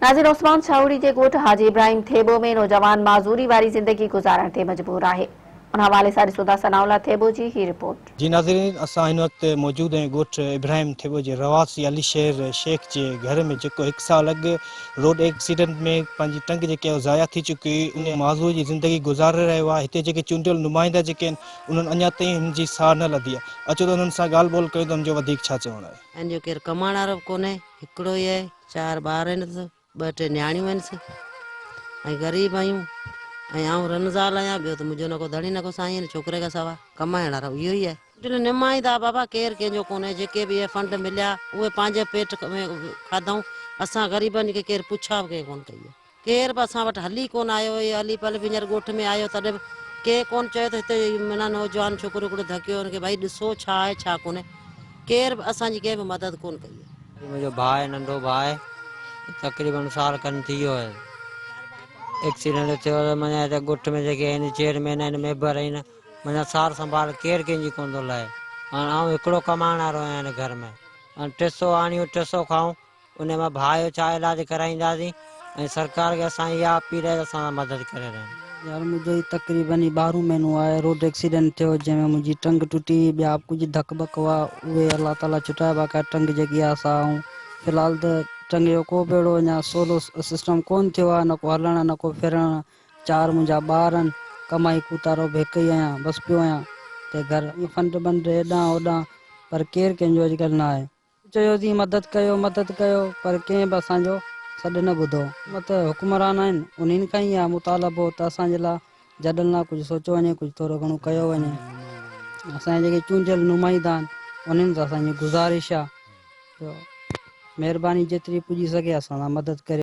नाज़िर उस्मान छाउड़ी के ॻोठ हाजी इब्राहिम थेबो में नौजवान माज़ूरी वारी ज़िंदगी गुज़ारण ते मजबूर आहे। उन हवाले सां ॾिसो सनाउल्ला थेबो जी ही रिपोर्ट। जी नाज़रीन, असां हिन वक्त मौजूद आहियूं ॻोठ इब्राहिम थेबो जे रवासी अली शेर शेख जे घर में, जेको 1 साल अॻु रोड एक्सीडेंट में पंहिंजी टंग जेके ज़ाया थी चुकी हुई, उन माज़ूर जी ज़िंदगी गुज़ारे रहियो आहे। हिते जेके चूंडियल नुमाइंदा जेके आहिनि, उन्हनि अञा ताईं हिन जी साह न लधी आहे। अचो त उन्हनि सां ॻाल्हि ॿोल कयूं त हुनजो वधीक छा चवणु आहे। ऐं जो केरु कमाइण वारो बि कोन्हे, हिकिड़ो ई आहे, 4 ॿार आहिनि, 2-3 न्याणियूं आहिनि ऐं ग़रीब आहियूं। ऐं आउं रनज़ाल आहियां, ॿियो त मुंहिंजो न को धणी न को साईं आहिनि, छोकिरे खां सवाइ कमाइण वारो इहो ई आहे। निमाईंदा बाबा केरु कंहिंजो कोन्हे, जेके बि फंड मिलिया उहे पंहिंजे पेट में खाधऊं। असां ग़रीबनि खे केरु पुछा बि कंहिं कोन कई आहे, केरु बि असां वटि हली कोन आयो। इहे हली पल बि हींअर ॻोठ में आयो तॾहिं बि केरु कोन चयो त हिते माना नौजवान छोकिरो हिकिड़ो धकियो हुनखे भाई ॾिसो छा आहे छा कोन्हे। केरु बि असांजी कंहिं बि मदद कोन कई आहे। मुंहिंजो भाउ आहे, नंढो भाउ आहे, तक़रीबन साल खनि थी वियो आहे। एक्सीडेंट थियो त माना हिते ॻोठ में जेके आहिनि चेयरमैन आहिनि, मेंबर आहिनि, माना सार संभाल केरु कंहिंजी कोन थो लाहे। हाणे आउं हिकिड़ो कमाइण वारो आहियां हिन घर में। हाणे 300 आणियूं 300 खाऊं, उन मां भाउ जो छा इलाजु कराईंदासीं। ऐं सरकार खे असां इहा अपील आहे, असां मदद करे रहिया आहियूं। यार मुझे तकरीबन 12 महीनों आहे रोड एक्सीडेंट थियो, जंहिंमें मुंहिंजी टंग टुटी, ॿिया कुझु धक बक हुआ, उहे अल्लाह ताला छुटाए। बाक़ी टंग जेकी आहे असां फ़िलहाल त टंग जो को बि अहिड़ो अञा सोलो सिस्टम कोन थियो आहे, न को हलणु न को फिरणु। 4 मुंहिंजा ॿार आहिनि, कमाई कुतारो बि हिकु ई आहियां, बसि पियो आहियां ते घर फंड बंड हेॾां होॾां, पर केरु कंहिंजो अॼुकल्ह न आहे। चयोसीं मदद कयो, पर कंहिं बि असांजो सॾु न ॿुधो। मतलब हुक्मरान आहिनि, उन्हनि खां ई आहे मुतालबो त असांजे लाइ जॾहिं लाइ कुझु सोचो वञे, कुझु थोरो घणो कयो वञे। असांजे जेके चूंडियल नुमाइंदा आहिनि, उन्हनि सां असांजी गुज़ारिश आहे, महिरबानी जेतिरी पुॼी सघे असां सां मदद करे।